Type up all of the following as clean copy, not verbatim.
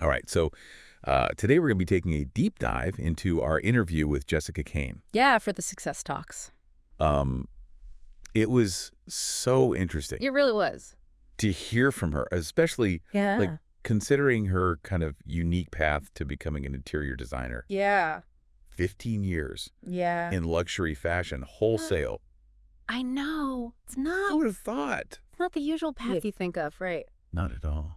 All right, so today we're going to be taking a deep dive into our interview with Jessica Kane. Yeah, for the success talks. Um, it was so interesting It really was. to hear from her, especially like Yeah. considering her kind of unique path to becoming an interior designer. Yeah. 15 years Yeah. in luxury fashion, wholesale. I know. It's Who not would have thought? it's not the usual path you think of, right? Not at all.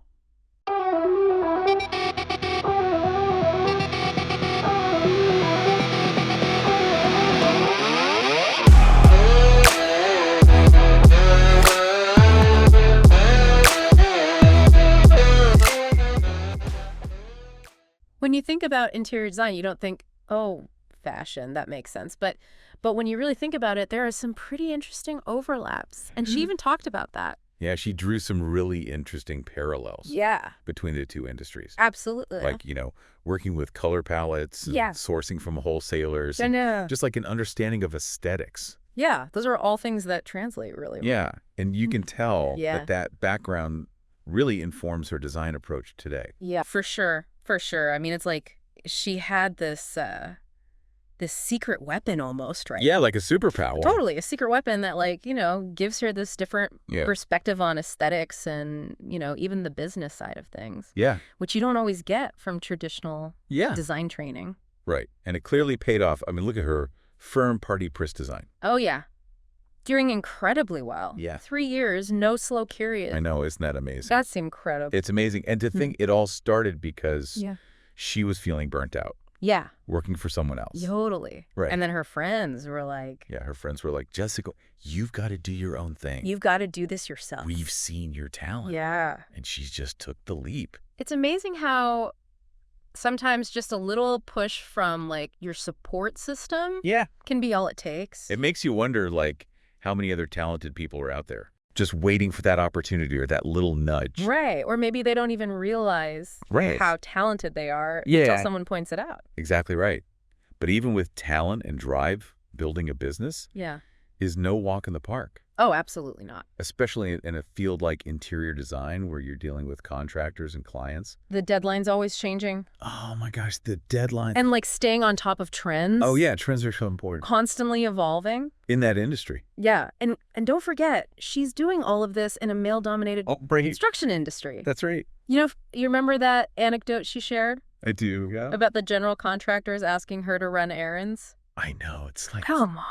When you think about interior design, you don't think, oh, fashion, that makes sense. But when you really think about it, there are some pretty interesting overlaps. And she even talked about that. Yeah, she drew some really interesting parallels Yeah. between the two industries. Absolutely. Like, working with color palettes, and Yeah. sourcing from wholesalers, I know. just like an understanding of aesthetics. Yeah, those are all things that translate really well. Yeah, and you can tell Yeah. that background really informs her design approach today. Yeah, for sure. For sure. I mean, it's like she had this secret weapon almost, right? Yeah, like a superpower. Totally. A secret weapon that gives her this different Yeah. perspective on aesthetics and, even the business side of things, Yeah, which you don't always get from traditional yeah, design training. right. And it clearly paid off. I mean, look at her firm Parti Pris design. Oh, yeah. Doing incredibly well. Yeah. 3 years, no slow period. I know, isn't that amazing? That's incredible. It's amazing. And to think it all started because Yeah. she was feeling burnt out, Yeah, working for someone else. totally. Right. And then her friends were like, Yeah, her friends were like, Jessica, you've got to do your own thing. you've got to do this yourself. We've seen your talent. Yeah. And she just took the leap. It's amazing how sometimes just a little push from your support system Yeah. can be all it takes. It makes you wonder, how many other talented people are out there just waiting for that opportunity or that little nudge. Right. Or maybe they don't even realize Right. how talented they are Yeah. until someone points it out. Exactly right. But even with talent and drive, building a business Yeah. is no walk in the park, Oh, absolutely not. especially in a field like interior design where you're dealing with contractors and clients. The deadline's always changing. Oh my gosh, the deadline. And staying on top of trends. Oh yeah, trends are so important Constantly evolving. in that industry. Yeah. And don't forget, she's doing all of this in a male-dominated Right. construction industry. That's right. You remember that anecdote she shared I do, yeah. about the general contractors asking her to run errands? I know. It's like, Come on.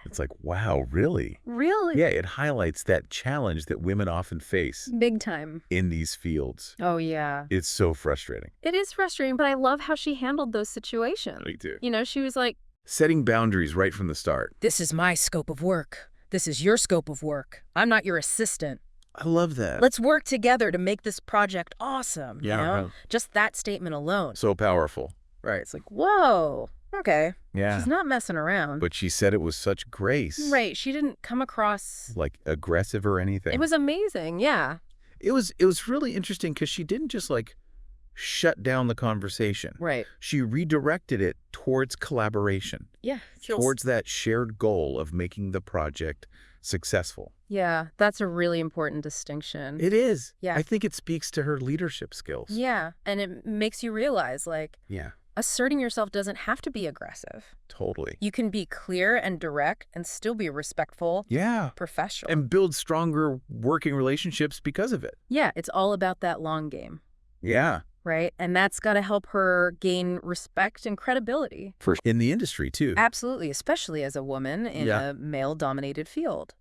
it's like, wow, really? Really? Yeah, it highlights that challenge that women often face Big time. in these fields. Oh, yeah. It's so frustrating. It is frustrating, but I love how she handled those situations. Me too. She was like, Setting boundaries right from the start. this is my scope of work. This is your scope of work. I'm not your assistant. I love that. Let's work together to make this project awesome. Yeah, right. Just that statement alone. So powerful. Right. It's like, whoa. Okay. Yeah. She's not messing around. But she said it with such grace. Right. She didn't come across Like aggressive or anything. It was amazing. Yeah. It was really interesting because she didn't just shut down the conversation. Right. She redirected it towards collaboration, Yeah. towards that shared goal of making the project successful. Yeah. That's a really important distinction. It is. Yeah. I think it speaks to her leadership skills. Yeah. And it makes you realize, Yeah, asserting yourself doesn't have to be aggressive. totally. You can be clear and direct and still be respectful, Yeah. professional. And build stronger working relationships because of it. Yeah, it's all about that long game, Yeah. right? And that's got to help her gain respect and credibility. In the industry, too. Absolutely, especially as a woman in Yeah. a male-dominated field.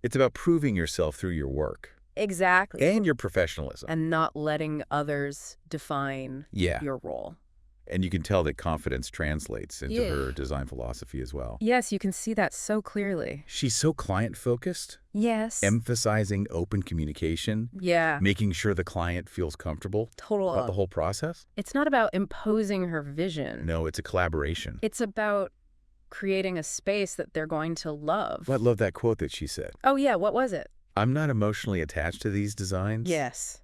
It's about proving yourself through your work Exactly. and your professionalism. And not letting others define Yeah. your role. And you can tell that confidence translates into Yeah. her design philosophy as well. Yes, you can see that so clearly. She's so client-focused, Yes. emphasizing open communication, Yeah, making sure the client feels comfortable about the total. whole process. It's not about imposing her vision. No, it's a collaboration. It's about creating a space that they're going to love. I love that quote that she said. Oh, yeah. What was it? I'm not emotionally attached to these designs. Yes.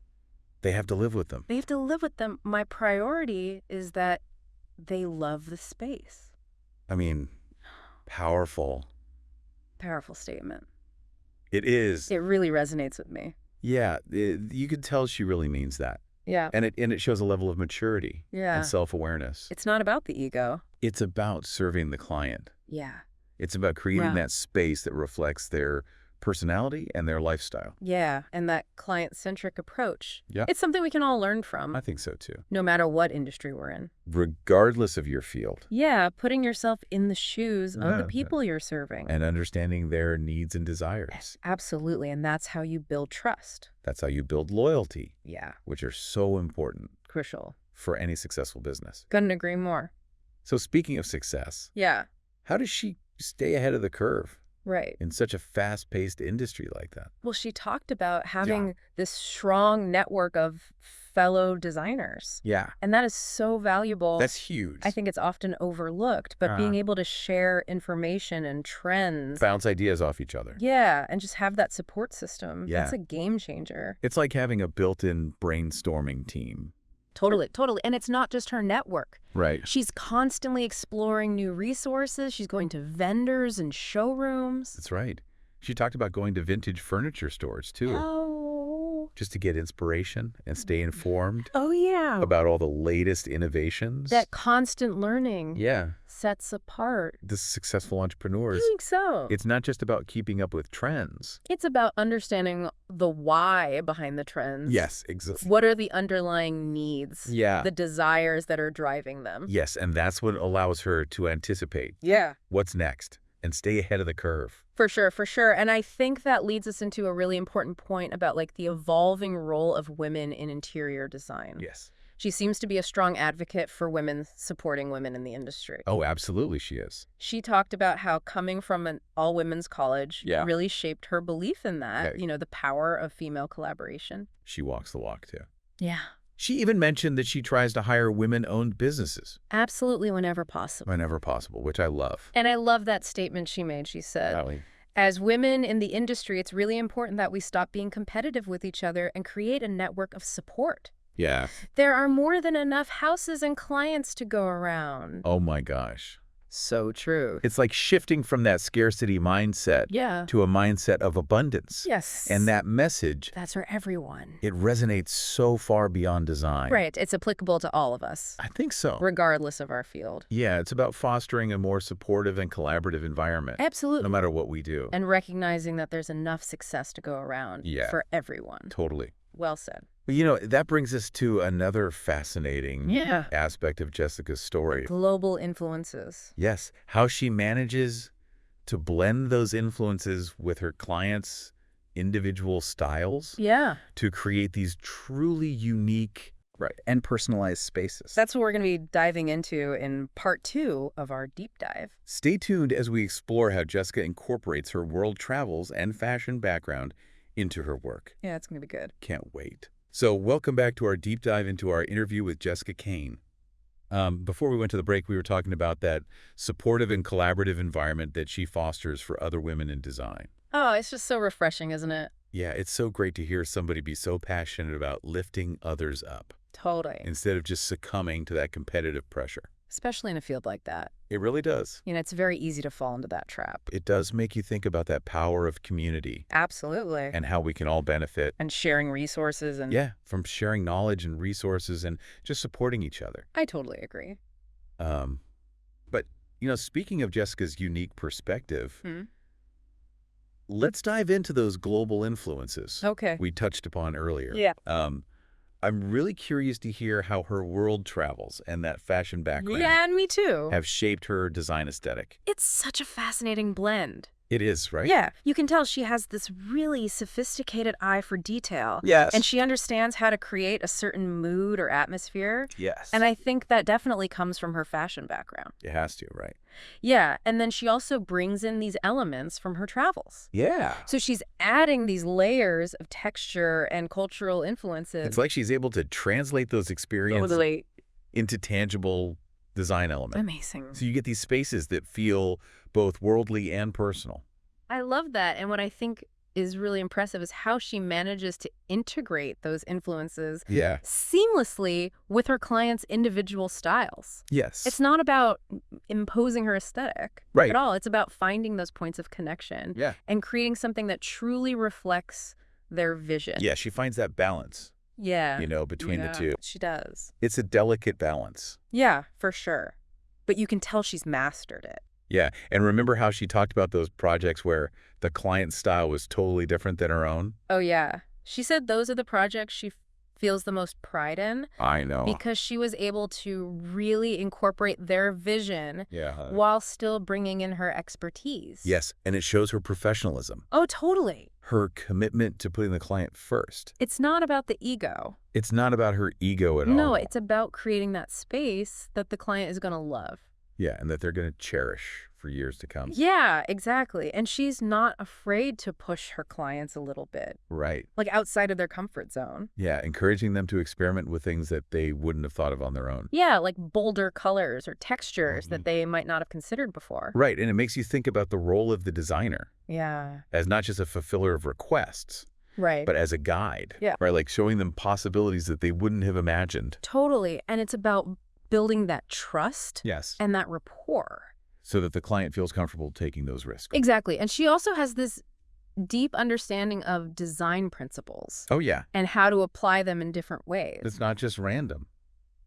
They have to live with them. They have to live with them. My priority is that they love the space. I mean, powerful. Powerful statement. It is. It really resonates with me. Yeah, you can tell she really means that. Yeah. And it shows a level of maturity Yeah. and self-awareness. It's not about the ego. It's about serving the client. Yeah. It's about creating Wow. that space that reflects their personality and their lifestyle. Yeah. And that client-centric approach. Yeah. It's something we can all learn from, I think so too. no matter what industry we're in. Regardless of your field. Yeah. Putting yourself in the shoes of the Yeah. people you're serving. And understanding their needs and desires. Absolutely. And that's how you build trust. That's how you build loyalty, Yeah. which are so important Crucial. for any successful business. Couldn't agree more. So speaking of success, Yeah. how does she stay ahead of the curve Right. in such a fast-paced industry like that? Well, she talked about having this strong network of fellow designers. Yeah. And that is so valuable. That's huge. I think it's often overlooked, but being able to share information and trends. Bounce ideas off each other. Yeah, and just have that support system. Yeah. That's a game changer. It's like having a built-in brainstorming team. Totally, totally. And it's not just her network. Right. She's constantly exploring new resources. She's going to vendors and showrooms. That's right. She talked about going to vintage furniture stores, too, Oh. just to get inspiration and stay informed Oh, yeah. about all the latest innovations. That constant learning Yeah. sets apart. The successful I entrepreneurs. think so. It's not just about keeping up with trends. It's about understanding the why behind the trends. Yes, exactly. What are the underlying needs? Yeah. The desires that are driving them. Yes, and that's what allows her to anticipate Yeah. what's next and stay ahead of the curve. For sure, for sure. And I think that leads us into a really important point about like the evolving role of women in interior design. Yes. She seems to be a strong advocate for women supporting women in the industry. Oh, absolutely she is. She talked about how coming from an all-women's college Yeah. really shaped her belief in that, Yeah. the power of female collaboration. She walks the walk, too. Yeah. She even mentioned that she tries to hire women-owned businesses Absolutely, whenever possible. whenever possible, which I love. And I love that statement she made. She said, Golly. as women in the industry, it's really important that we stop being competitive with each other and create a network of support. Yeah. There are more than enough houses and clients to go around. Oh, my gosh. So true. It's like shifting from that scarcity mindset Yeah. to a mindset of abundance. Yes. And that message, That's for everyone. it resonates so far beyond design. Right. It's applicable to all of us, I think so. regardless of our field. Yeah, it's about fostering a more supportive and collaborative environment, Absolutely. no matter what we do. And recognizing that there's enough success to go around Yeah. for everyone. Totally. Well said. But, that brings us to another fascinating Yeah. aspect of Jessica's story. Global influences. Yes, how she manages to blend those influences with her clients' individual styles Yeah. to create these truly unique. Right. And personalized spaces. That's what we're going to be diving into in part 2 of our deep dive. Stay tuned as we explore how Jessica incorporates her world travels and fashion background into her work. Yeah, it's going to be good. Can't wait. So welcome back to our deep dive into our interview with Jessica Kane. Before we went to the break, we were talking about that supportive and collaborative environment that she fosters for other women in design. Oh, it's just so refreshing, isn't it? Yeah, it's so great to hear somebody be so passionate about lifting others up Totally. instead of just succumbing to that competitive pressure. Especially in a field like that. It really does. It's very easy to fall into that trap. It does make you think about that power of community Absolutely. and how we can all benefit. And sharing resources and Yeah, from sharing knowledge and resources and just supporting each other. I totally agree. But, speaking of Jessica's unique perspective, Hmm? let's dive into those global influences Okay. we touched upon earlier. Yeah. I'm really curious to hear how her world travels and that fashion background Yeah, and me too. have shaped her design aesthetic. It's such a fascinating blend. It is, right? Yeah, you can tell she has this really sophisticated eye for detail. Yes. And she understands how to create a certain mood or atmosphere. Yes. And I think that definitely comes from her fashion background. It has to, right? Yeah, and then she also brings in these elements from her travels. Yeah. So she's adding these layers of texture and cultural influences. It's like she's able to translate those experiences Totally into tangible design elements. amazing. So you get these spaces that feel both worldly and personal. I love that. And what I think is really impressive is how she manages to integrate those influences Yeah. seamlessly with her clients' individual styles. Yes. It's not about imposing her aesthetic Right. at all. It's about finding those points of connection Yeah. and creating something that truly reflects their vision. Yeah, she finds that balance. Yeah. between the Yeah, two. she does. It's a delicate balance. Yeah, for sure. But you can tell she's mastered it. Yeah, and remember how she talked about those projects where the client's style was totally different than her own? Oh, yeah. She said those are the projects she feels the most pride in I know. because she was able to really incorporate their vision Yeah. while still bringing in her expertise. Yes, and it shows her professionalism, Oh, totally. her commitment to putting the client first. It's not about the ego. It's not about her ego at all. No, it's about creating that space that the client is going to love. Yeah, and that they're going to cherish for years to come. Yeah, exactly. And she's not afraid to push her clients a little bit, Right. like outside of their comfort zone. Yeah, encouraging them to experiment with things that they wouldn't have thought of on their own. Yeah, like bolder colors or textures that Mhm. they might not have considered before. Right, and it makes you think about the role of the designer Yeah, as not just a fulfiller of requests, right. but as a guide. Yeah. Right, like showing them possibilities that they wouldn't have imagined. Totally. And it's about building that trust Yes. and that rapport. So that the client feels comfortable taking those risks. Exactly. And she also has this deep understanding of design principles Oh, yeah. and how to apply them in different ways. It's not just random.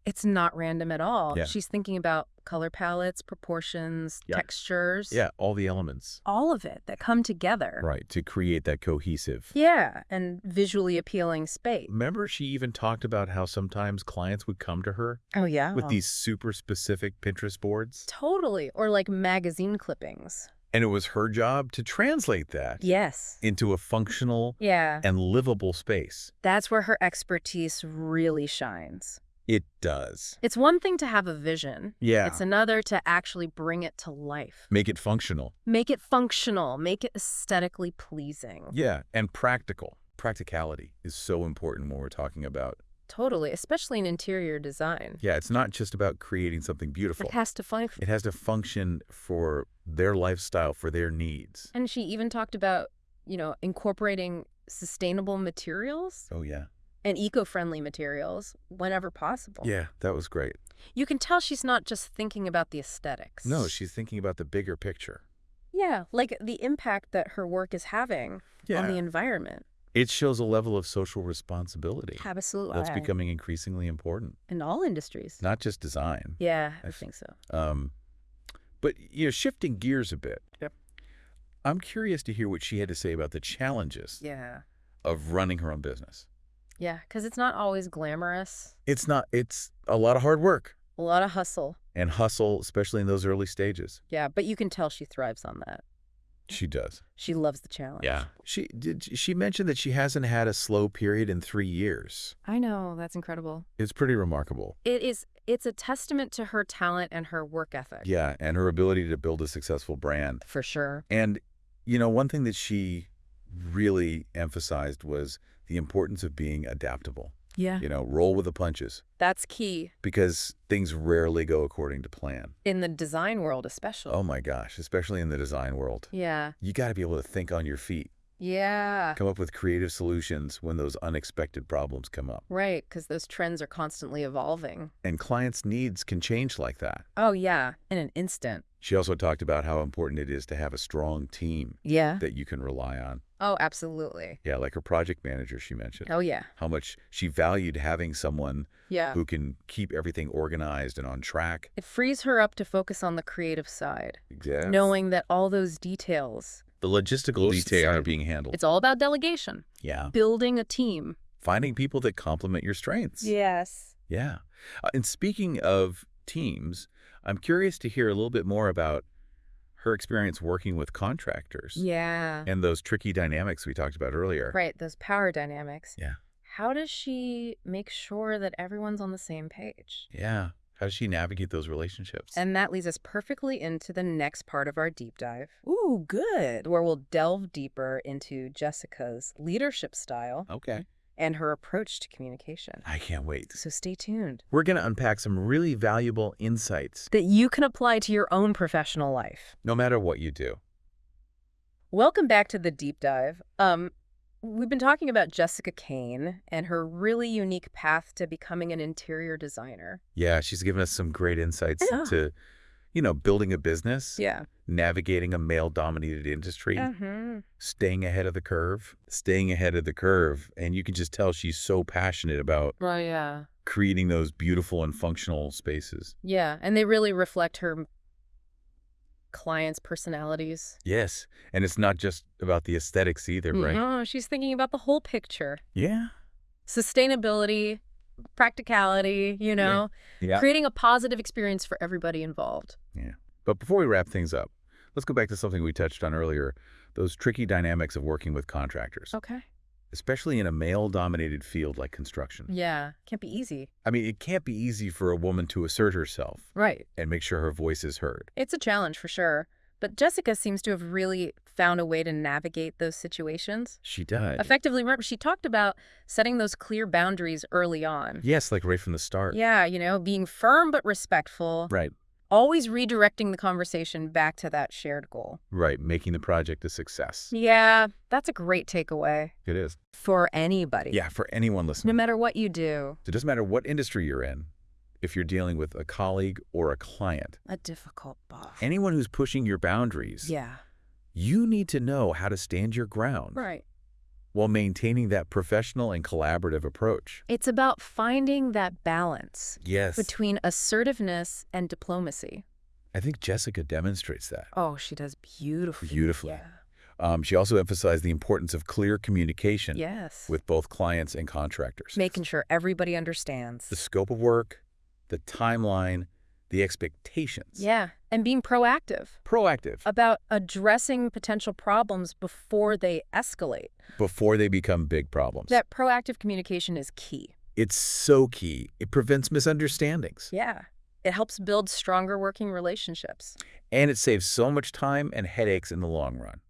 It's not random at all. Yeah. She's thinking about color palettes, proportions, Yeah. textures. Yeah, all the elements. All of it that come together. Right, to create that cohesive. Yeah, and visually appealing space. Remember she even talked about how sometimes clients would come to her Oh, yeah. with these super specific Pinterest boards? Totally. Or like magazine clippings. And it was her job to translate that Yes. into a functional Yeah. and livable space. That's where her expertise really shines. It does. It's one thing to have a vision. Yeah. It's another to actually bring it to life. Make it functional. Make it functional. Make it aesthetically pleasing. Yeah, and practical. Practicality is so important when we're talking about. Totally, especially in interior design. Yeah, it's not just about creating something beautiful. It has to function. It has to function for their lifestyle, for their needs. And she even talked about, incorporating sustainable materials Oh, yeah. and eco-friendly materials whenever possible. Yeah, that was great. You can tell she's not just thinking about the aesthetics. No, she's thinking about the bigger picture. Yeah, like the impact that her work is having on the environment. It shows a level of social responsibility Absolutely. that's becoming increasingly important. In all industries. Not just design. Yeah, I think so. But, shifting gears a bit. Yep. I'm curious to hear what she had to say about the challenges Yeah. of running her own business. Yeah, because it's not always glamorous. It's a lot of hard work A lot of hustle. and hustle, especially in those early stages. Yeah, but you can tell she thrives on that. She does. She loves the challenge. She mentioned that she hasn't had a slow period in 3 years. I know. That's incredible. It's pretty remarkable. It's a testament to her talent and her work ethic. Yeah, and her ability to build a successful brand. For sure. And, one thing that she really emphasized was the importance of being adaptable. Yeah. Roll with the punches, That's key. because things rarely go according to plan. In the design world, especially. Oh my gosh, especially in the design world. Yeah. You got to be able to think on your feet, Yeah. come up with creative solutions when those unexpected problems come up. Right, because those trends are constantly evolving. And clients' needs can change like that. Oh, yeah. In an instant. She also talked about how important it is to have a strong team Yeah. that you can rely on. Oh, absolutely. Yeah, like her project manager, she mentioned. Oh, yeah. How much she valued having someone Yeah. who can keep everything organized and on track. It frees her up to focus on the creative side, Exactly. knowing that all those details, The logistical details are being handled. it's all about delegation, Yeah. building a team. Finding people that complement your strengths. Yes. Yeah. And speaking of teams, I'm curious to hear a little bit more about her experience working with contractors. Yeah. And those tricky dynamics we talked about earlier. Right, those power dynamics. Yeah. How does she make sure that everyone's on the same page? Yeah. How does she navigate those relationships? And that leads us perfectly into the next part of our deep dive. Ooh, good. Where we'll delve deeper into Jessica's leadership style Okay. and her approach to communication. I can't wait. So stay tuned. We're going to unpack some really valuable insights, That you can apply to your own professional life. no matter what you do. Welcome back to the deep dive. We've been talking about Jessica Kane and her really unique path to becoming an interior designer. Yeah, she's given us some great insights Yeah. to, building a business, Yeah. navigating a male-dominated industry, Mm-hmm. staying ahead of the curve. And you can just tell she's so passionate about Oh, yeah. creating those beautiful and functional spaces. Yeah, and they really reflect her clients' personalities. Yes, and it's not just about the aesthetics either, right? No, she's thinking about the whole picture. Yeah. Sustainability, practicality, Yeah. creating a positive experience for everybody involved. Yeah. But before we wrap things up, let's go back to something we touched on earlier, those tricky dynamics of working with contractors, Okay. especially in a male-dominated field like construction. Yeah, can't be easy. I mean, it can't be easy for a woman to assert herself Right. and make sure her voice is heard. It's a challenge for sure. But Jessica seems to have really found a way to navigate those situations She does. effectively. Remember, she talked about setting those clear boundaries early on. Yes, like right from the start. Yeah, being firm but respectful. Right. Always redirecting the conversation back to that shared goal. Right, making the project a success. Yeah, that's a great takeaway It is. for anybody. Yeah, for anyone No listening. matter what you do. It doesn't matter what industry you're in, if you're dealing with a colleague or a client, A difficult boss. anyone who's pushing your boundaries, Yeah. you need to know how to stand your ground Right. while maintaining that professional and collaborative approach. It's about finding that balance Yes. between assertiveness and diplomacy. I think Jessica demonstrates that Oh, she does beautifully. Yeah. She also emphasized the importance of clear communication Yes. with both clients and contractors. Making sure everybody understands. The scope of work, the timeline, the expectations. Yeah, and being proactive Proactive about addressing potential problems before they escalate. before they become big problems. That proactive communication is key. It's so key. It prevents misunderstandings. Yeah. It helps build stronger working relationships. And it saves so much time and headaches in the long run.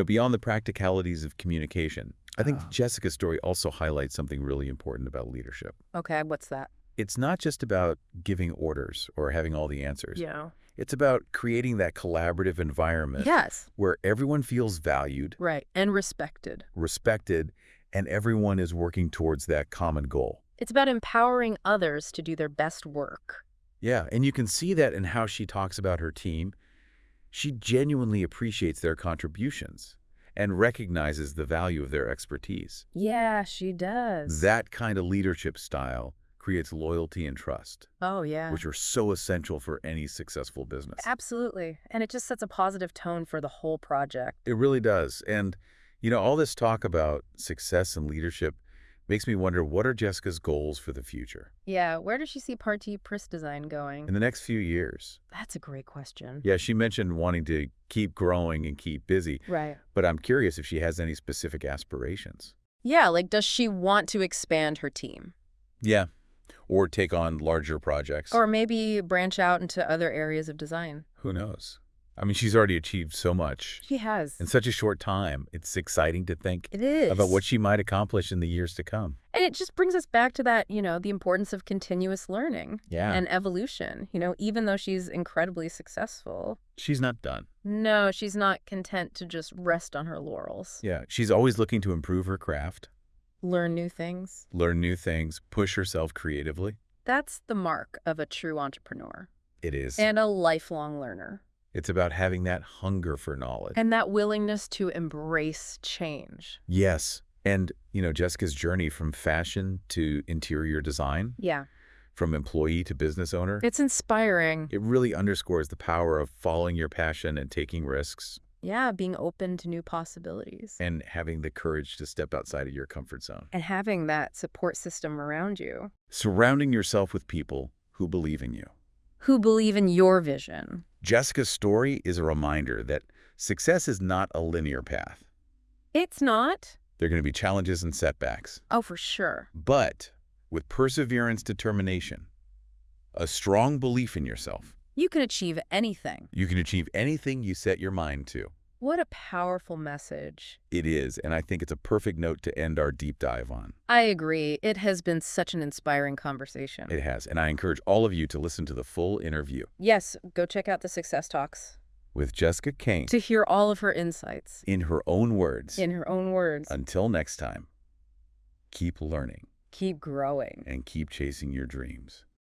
Beyond the practicalities of communication, I think Jessica's story also highlights something really important about leadership. Okay, what's that? It's not just about giving orders or having all the answers. Yeah. It's about creating that collaborative environment Yes. where everyone feels valued, Right. And respected. respected, and everyone is working towards that common goal. It's about empowering others to do their best work. Yeah, and you can see that in how she talks about her team. She genuinely appreciates their contributions and recognizes the value of their expertise. Yeah, she does. That kind of leadership style creates loyalty and trust, Oh, yeah. which are so essential for any successful business. Absolutely. And it just sets a positive tone for the whole project. It really does. And, all this talk about success and leadership makes me wonder, what are Jessica's goals for the future? Yeah, where does she see Parti Pris design going? In the next few years? That's a great question. Yeah, she mentioned wanting to keep growing and keep busy, Right. but I'm curious if she has any specific aspirations. Yeah, like does she want to expand her team? Yeah, or take on larger projects. Or maybe branch out into other areas of design? Who knows? I mean, she's already achieved so much She has. in such a short time. It's exciting to think It is. about what she might accomplish in the years to come. And it just brings us back to that, the importance of continuous learning Yeah. and evolution. Even though she's incredibly successful, She's not done. no, she's not content to just rest on her laurels. Yeah, she's always looking to improve her craft, Learn new things. learn new things, push herself creatively. That's the mark of a true entrepreneur It is. and a lifelong learner. It's about having that hunger for knowledge. And that willingness to embrace change. Yes. And, Jessica's journey from fashion to interior design, Yeah. from employee to business owner, It's inspiring. it really underscores the power of following your passion and taking risks Yeah, being open to new possibilities. and having the courage to step outside of your comfort zone. And having that support system around you Surrounding yourself with people who believe in you. who believe in your vision. Jessica's story is a reminder that success is not a linear path. It's not. There are going to be challenges and setbacks. Oh, for sure. But with perseverance, determination, a strong belief in yourself, You can achieve anything. you can achieve anything you set your mind to. What a powerful message. It is, and I think it's a perfect note to end our deep dive on. I agree. It has been such an inspiring conversation. It has, and I encourage all of you to listen to the full interview Yes, go check out the Success Talks with Jessica Kane to hear all of her insights in her own words. in her own words. Until next time, keep learning Keep growing. and keep chasing your dreams.